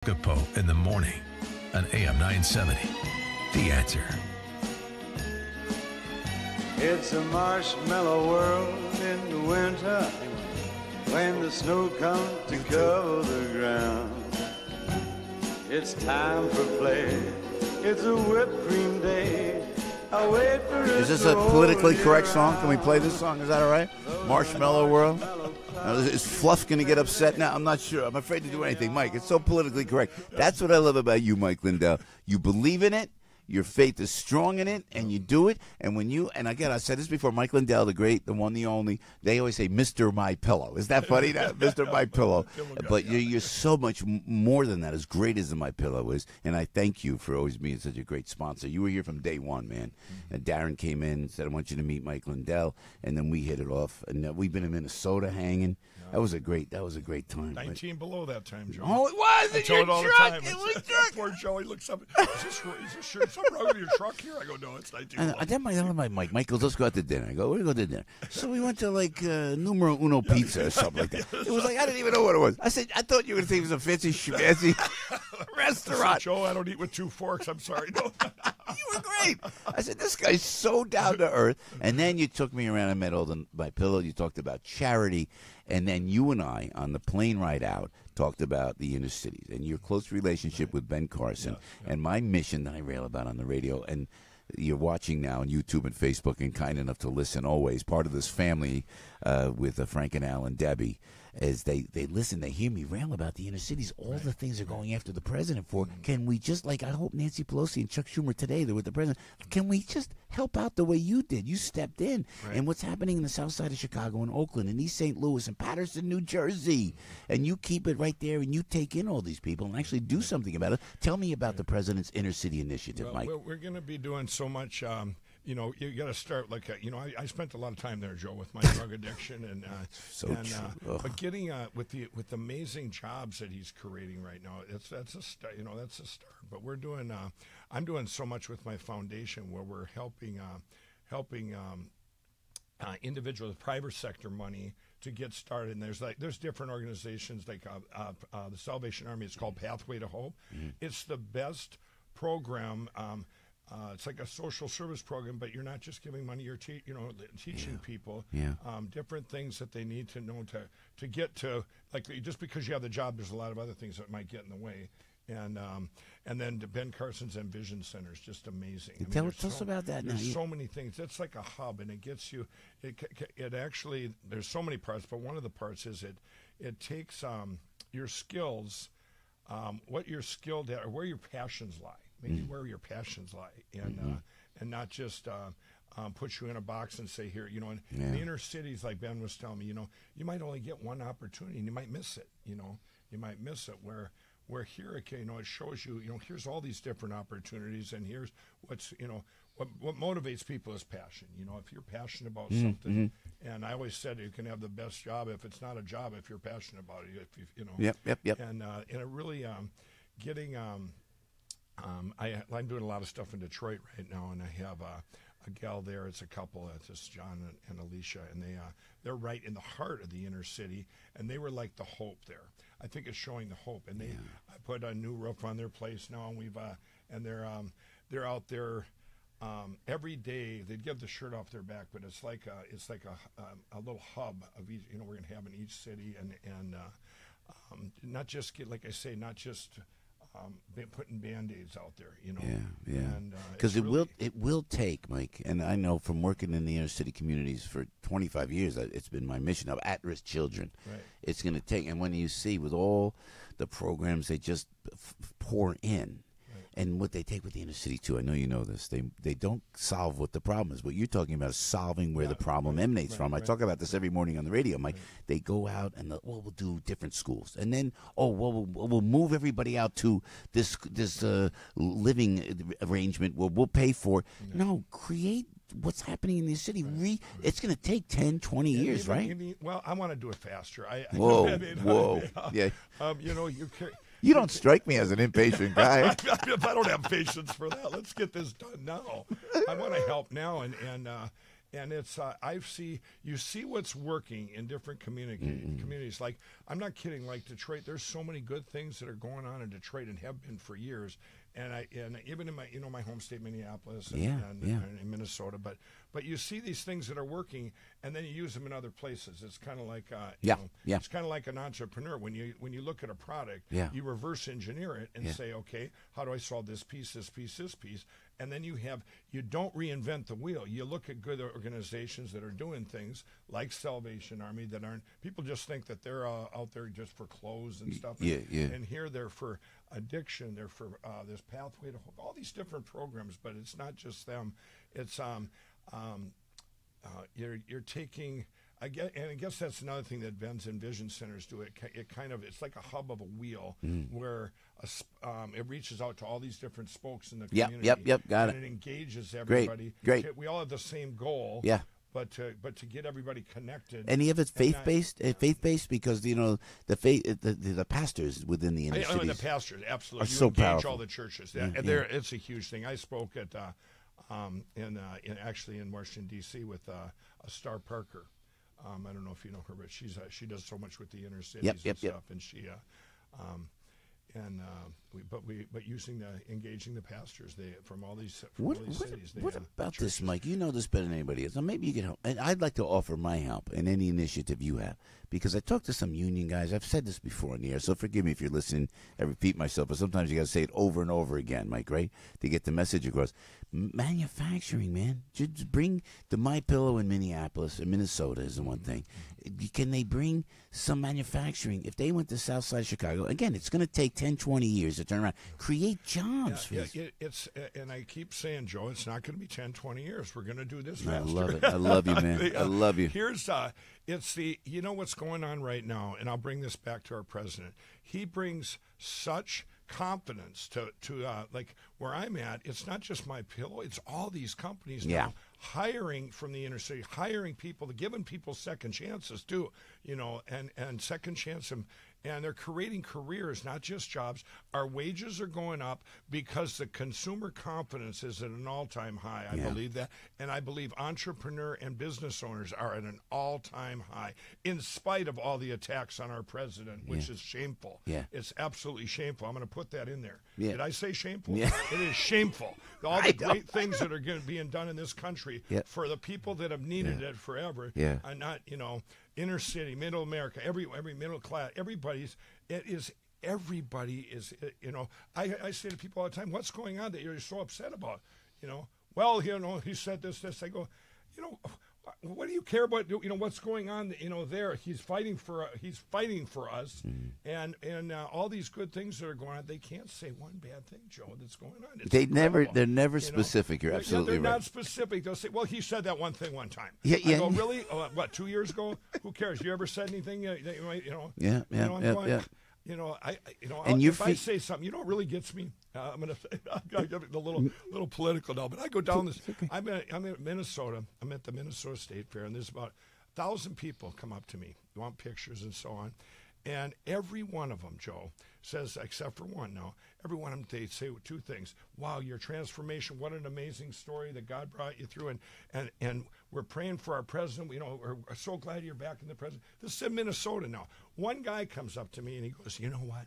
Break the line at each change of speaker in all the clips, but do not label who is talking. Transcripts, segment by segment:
Piscopo in the morning on AM 970. The Answer.
It's a marshmallow world in the winter when the snow comes to cover the ground. It's time for play. It's a whipped cream day. I wait for it.
Is this a politically correct song? Can we play this song? Is that all right? Marshmallow World? Is Fluff going to get upset now? I'm not sure. I'm afraid to do anything. Mike, it's so politically correct. That's what I love about you, Mike Lindell. You believe in it. Your faith is strong in it, and you do it. And when you, and again, I said this before, Mike Lindell, the great, the one, the only, they always say, Mr. My Pillow. Is that funny? Mr. My Pillow. But you're so much more than that, as great as the My Pillow is. And I thank you for always being such a great sponsor. You were here from day one, man. And Darren came in and said, I want you to meet Mike Lindell. And then we hit it off. And we've been in Minnesota hanging. That was a great time.
19 below that time, Joe.
Oh, it was.
I tell it all the time.
It was truck.
Poor Joe, he looks up. Is this something wrong with your truck here? I go, no, it's 19 below.
I tell my Mike. Mike goes, let's go out to dinner. I go, where do we go to dinner? So we went to like Numero Uno Pizza or something like that. It was like, I didn't even know what it was. I said, I thought you were going to think it was a fancy schmancy restaurant.
Said, Joe, I don't eat with 2 forks. I'm sorry. No.
You were great. I said, this guy's so down to earth. And then you took me around and met all the My Pillow. You talked about charity. And then you and I, on the plane ride out, talked about the inner cities and your close relationship with Ben Carson and my mission that I rail about on the radio. And you're watching now on YouTube and Facebook and kind enough to listen always. Part of this family with Frank and Al and Debbie. As they listen, they hear me rail about the inner cities, all the things they're going after the president for. Can we just, like I hope Nancy Pelosi and Chuck Schumer today, they're with the president, can we just help out the way you did? You stepped in. Right. And what's happening in the south side of Chicago and Oakland and East St. Louis and Patterson, New Jersey, and you keep it right there and you take in all these people and actually do something about it. Tell me about the president's inner city initiative, Mike.
We're going to be doing so much. You know, you got to start like I spent a lot of time there, Joe, with my drug addiction and but getting with the amazing jobs that he's creating right now. That's a start. You know, that's a start. But we're doing. I'm doing so much with my foundation where we're helping individuals, private sector money to get started. And there's different organizations like the Salvation Army. It's called Pathway to Hope. Mm-hmm. It's the best program. It's like a social service program, but you're not just giving money. You're teaching people different things that they need to know to get to. Like just because you have the job, there's a lot of other things that might get in the way. And then Ben Carson's Envision Center is just amazing.
Tell us about that.
There's so many things. It's like a hub, and it gets you. It actually there's so many parts, but one of the parts is it takes your skills, what you're skilled at, or where your passions lie. Maybe where your passions lie, and not just put you in a box and say here, in the inner cities, like Ben was telling me, you might only get one opportunity and you might miss it. You might miss it. Where here, it shows you, here's all these different opportunities, and here's what's, what motivates people is passion. If you're passionate about something, and I always said you can have the best job if it's not a job if you're passionate about it.
Yep.
And it really getting. I'm doing a lot of stuff in Detroit right now, and I have a gal there. It's a couple. It's John and Alicia, and they're right in the heart of the inner city, and they were like the hope there. I think it's showing the hope, and I put a new roof on their place now, and they're out there every day. They'd give the shirt off their back, but it's like a little hub of each. We're going to have in each city, and not just not just. Putting Band-Aids out there,
Yeah. Because it will take, Mike, and I know from working in the inner city communities for 25 years, it's been my mission of at-risk children. Right. It's going to take, and when you see with all the programs they just pour in, and what they take with the inner city too, I know you know this. They don't solve what the problem is. What you're talking about is solving where the problem emanates from. I talk about this every morning on the radio, Mike. They go out and we'll do different schools, and then we'll move everybody out to this living arrangement where we'll pay for. No, create what's happening in the city. It's going to take 10, 20 years, right?
Well, I want to do it faster.
Whoa. Yeah.
You
don't strike me as an impatient guy.
I don't have patience for that. Let's get this done now. I want to help now, And it's you see what's working in different communities. Like, I'm not kidding. Like Detroit, there's so many good things that are going on in Detroit and have been for years. And even in my home state, Minneapolis, and in Minnesota. But you see these things that are working, and then you use them in other places. It's kind of like it's kind of like an entrepreneur. When you look at a product, you reverse engineer it and say, okay, how do I solve this piece, and then you don't reinvent the wheel. You look at good organizations that are doing things like Salvation Army that aren't. People just think that they're out there just for clothes and stuff. And here they're for addiction. They're for this pathway to hope. All these different programs, but it's not just them. It's you're taking. I guess that's another thing that Ben's and Vision Centers do. It's like a hub of a wheel where it reaches out to all these different spokes in the community.
Got it.
And it engages everybody.
Great.
We all have the same goal.
Yeah.
But to get everybody connected.
And you have it faith-based? Faith-based because, the pastors within the inner cities.
The pastors, absolutely.
Are so
engage
powerful.
all the churches. It's a huge thing. I spoke at in Washington, D.C. with Star Parker. I don't know if you know her, but she does so much with the inner cities and stuff, and she engaging the pastors from all these cities.
What about this, Mike? You know this better than anybody else. So maybe you can help. And I'd like to offer my help in any initiative you have, because I talked to some union guys. I've said this before in the air, so forgive me if you're listening. I repeat myself, but sometimes you got to say it over and over again, Mike, right, to get the message across. Manufacturing, man. Just bring the My Pillow in Minneapolis and Minnesota is the one thing. Can they bring some manufacturing? If they went to South Side Chicago, again, it's going to take 10, 20 years to turn around. Create jobs.
And I keep saying, Joe, it's not going to be 10, 20 years. We're going to do this faster.
I love it. I love you, man. I love you.
Here's what's going on right now, and I'll bring this back to our president. He brings such confidence to like where I'm at. It's not just My Pillow. It's all these companies now hiring from the inner city, hiring people, giving people second chances too, and second chance and they're creating careers, not just jobs. Our wages are going up because the consumer confidence is at an all-time high. I believe that. And I believe entrepreneur and business owners are at an all-time high, in spite of all the attacks on our president, which is shameful.
Yeah.
It's absolutely shameful. I'm going to put that in there.
Yeah.
Did I say shameful?
Yeah.
It is shameful. All the great things that are being done in this country for the people that have needed it forever, and not, inner city, middle America, every middle class, everybody is, I say to people all the time, what's going on that you're so upset about? Well, he said this. I go, what do you care about? What's going on? There he's fighting for us, and all these good things that are going on. They can't say one bad thing, Joe, that's going on. It's incredible.
They're never specific. You're absolutely
they're
right.
not specific. They'll say, well, he said that one thing one time.
Yeah.
I go, really? What? 2 years ago? Who cares? You ever said anything? If I say something, it gets me. I'm gonna get a little political now, but I go down this. Okay. I'm in Minnesota. I'm at the Minnesota State Fair, and there's about 1,000 people come up to me, want pictures and so on, and every one of them, Joe, says, except for one now, every one of them, they say two things. Wow, your transformation! What an amazing story that God brought you through, and we're praying for our president. We're so glad you're back in the president. This is in Minnesota now. One guy comes up to me and he goes, you know what?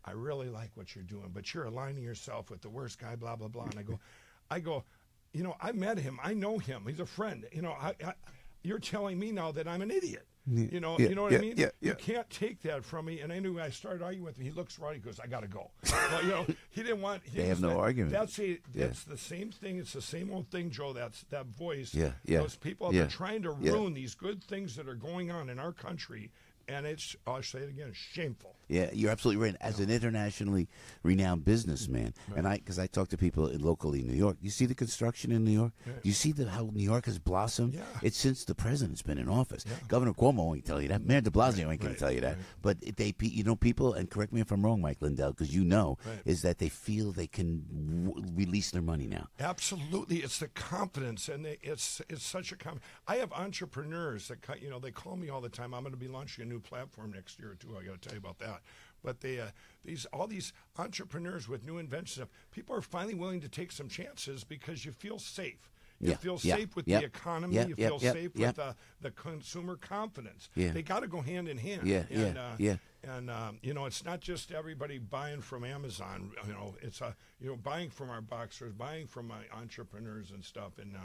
I really like what you're doing, but you're aligning yourself with the worst guy, blah, blah, blah. And I go, I met him. I know him. He's a friend. You're telling me now that I'm an idiot. You know what I mean?
Yeah.
You can't take that from me. And I knew I started arguing with him. He looks right. He goes, I got to go. Well, he didn't want.
They have no argument.
That's the same thing. It's the same old thing, Joe. That's that voice.
Yeah.
Those people are trying to ruin these good things that are going on in our country. And I'll say it again, shameful.
Yeah, you're absolutely right. As an internationally renowned businessman, and because I talk to people locally in New York, you see the construction in New York? Yeah. Do you see how New York has blossomed? Yeah. It's since the president's been in office. Yeah. Governor Cuomo ain't tell you that. Mayor de Blasio ain't going to tell you that. But people, and correct me if I'm wrong, Mike Lindell, because is that they feel they can release their money now.
Absolutely. It's the confidence, and it's such a confidence. I have entrepreneurs that, they call me all the time. I'm going to be launching a new platform next year or two. I got to tell you about that. But all these entrepreneurs with new inventions, people are finally willing to take some chances because you feel safe.
Yeah,
You feel
yeah,
safe with
yeah,
the economy.
yeah,
You
yeah,
feel
yeah,
safe
yeah.
with the consumer confidence.
Yeah.
They got to go hand in hand.
Yeah,
and,
yeah.
And it's not just everybody buying from Amazon. It's buying from our boxers, buying from my entrepreneurs and stuff. And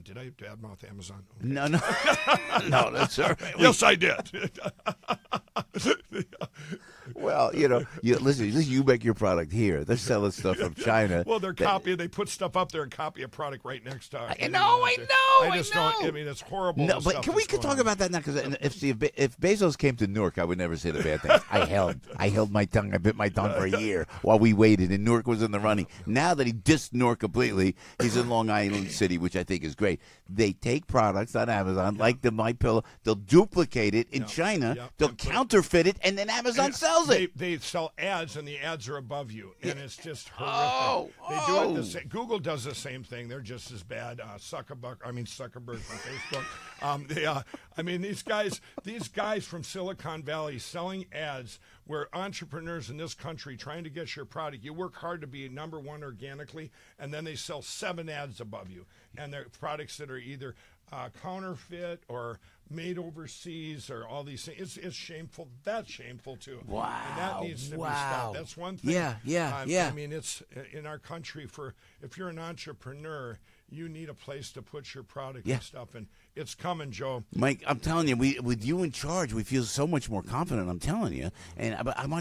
did I badmouth Amazon? Okay.
No, no, that's all right.
Yes, I did.
Well, listen, you make your product here. They're selling stuff from China.
Well, they're copying. They put stuff up there and copy a product right next to.
I know.
I just don't. I mean, it's horrible.
No, but can we talk about that now? Because if Bezos came to Newark, I would never say the bad things. I held my tongue. I bit my tongue for a year while we waited, and Newark was in the running. Now that he dissed Newark completely, he's in Long Island City, which I think is great. They take products on Amazon, like the My Pillow. They'll duplicate it in China. They'll counterfeit it, and then Amazon sells it.
They sell ads, and the ads are above you, and it's just horrific. They do it the same. Google does the same thing. They're just as bad. Zuckerberg from Facebook. These guys from Silicon Valley selling ads where entrepreneurs in this country trying to get your product, you work hard to be number one organically, and then they sell 7 ads above you, and they're products that are either counterfeit or made overseas or all these things. It's shameful. That's shameful too.
Wow.
And that needs to be stopped. That's one thing.
Yeah.
I mean, it's in our country if you're an entrepreneur, you need a place to put your product and stuff, and it's coming, Joe.
Mike, I'm telling you, with you in charge, we feel so much more confident. I'm telling you, and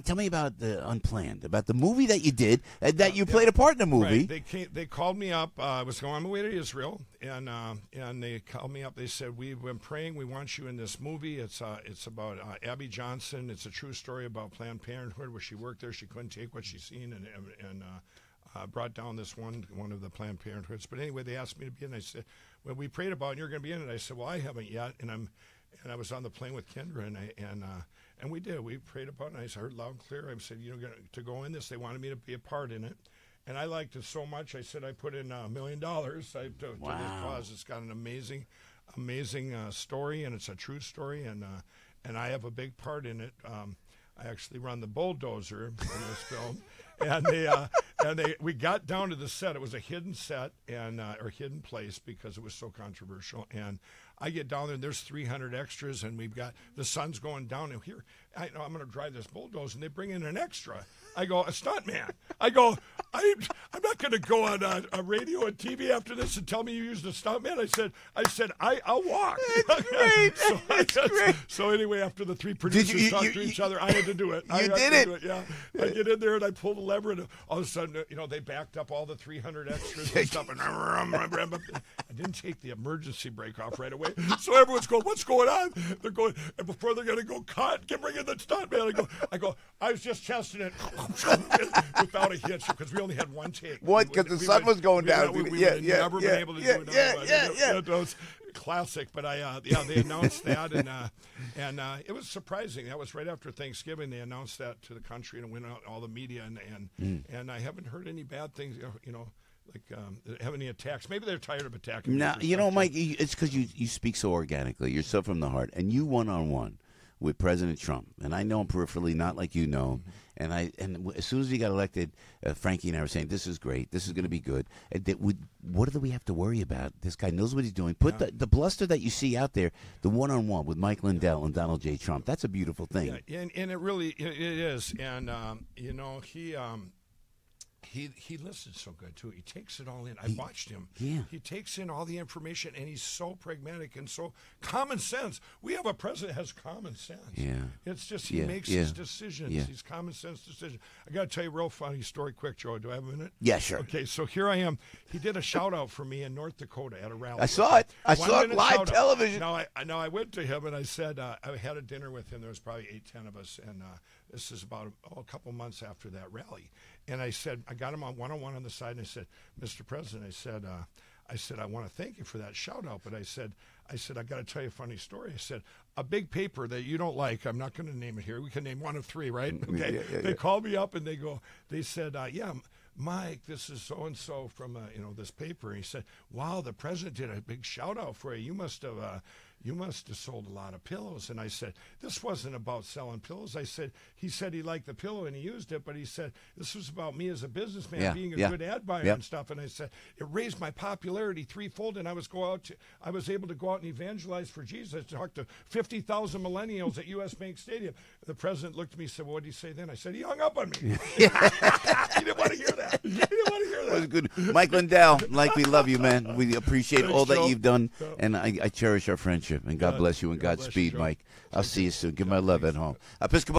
tell me about the Unplanned, about the movie that you did, that you played a part in the movie.
Right. They called me up. I was on my way to Israel, and they called me up. They said, "We've been praying. We want you in this movie. It's about Abby Johnson. It's a true story about Planned Parenthood, where she worked there. She couldn't take what she's seen, and brought down this one of the Planned Parenthoods. But anyway, they asked me to be in. I said, "Well, we prayed about it, and you're going to be in it." I said, "Well, I haven't yet." And I was on the plane with Kendra, and we did. We prayed about it, and I heard loud and clear. I said, to go in this, they wanted me to be a part in it. And I liked it so much, I said I put in $1 million to this cause. It's got an amazing story, and it's a true story, and I have a big part in it. I actually run the bulldozer in this film, and we got down to the set. It was a hidden set or hidden place because it was so controversial. And I get down there, and there's 300 extras, and we've got the sun's going down. And here, I know I'm going to drive this bulldozer, and they bring in an extra. I go, a stuntman. I go, I'm not going to go on a radio and TV after this and tell me you used a stuntman. I said, I'll walk.
That's great. That's great.
So anyway, after the 3 producers talked to each other, I had to do it.
You did it.
Yeah. I get in there and I pull the lever, and all of a sudden, they backed up all the 300 extras and stuff. And I didn't take the emergency brake off right away. So everyone's going, "What's going on?" They're going, and before they're going to go, "Cut, bring in the stuntman." I was just testing it without a hitch because we only had one take.
Because the sun was going down.
We would never been able to do it. It was classic. But they announced that, and it was surprising. That was right after Thanksgiving. They announced that to the country, and it went out all the media, and I haven't heard any bad things. Have any attacks? Maybe they're tired of attacking.
No, Mike, it's because you speak so organically. You're so from the heart, and you one-on-one with President Trump, and I know him peripherally, not like you know him. And as soon as he got elected, Frankie and I were saying, "This is great. This is going to be good." What do we have to worry about? This guy knows what he's doing. Put the bluster that you see out there, the one-on-one with Mike Lindell and Donald J. Trump. That's a beautiful thing.
Yeah, and it really it is. And he listens so good too. He takes it all in. I watched him.
Yeah.
He takes in all the information, and he's so pragmatic and so common sense. We have a president that has common sense.
Yeah.
It's just he makes his decisions.
Yeah.
These common sense decisions. I got to tell you a real funny story quick, Joe. Do I have a minute?
Yeah, sure.
Okay, so here I am. He did a shout out for me in North Dakota at a rally.
I saw it. I saw it live television.
Now I went to him and I said I had a dinner with him. There was probably 8-10 of us, and this is about a couple months after that rally. And I said, I got him on one-on-one on the side, and I said, "Mr. President," I said, "I want to thank you for that shout out, but I said, I got to tell you a funny story." I said, "A big paper that you don't like, I'm not going to name it here. We can name one of 3, right?" Okay. They called me up and they said, "Yeah, Mike, this is so-and-so from, this paper." And he said, "Wow, the president did a big shout out for you. You must have, you must have sold a lot of pillows. And I said, this wasn't about selling pillows. I said, he said he liked the pillow and he used it, but he said, this was about me as a businessman being a good ad buyer and stuff. And I said, it raised my popularity threefold, and I was able to go out and evangelize for Jesus. I talked to 50,000 millennials at U.S. Bank Stadium. The president looked at me and said, well, what did he say then? I said, he hung up on me. He didn't want to hear that. He didn't want to hear that.
That was good. Mike Lindell, Mike, we love you, man. We appreciate all that you've done, and I cherish our friendship. And God bless you, and Godspeed, Mike. I'll see you soon. Give my love at home. Piscopo.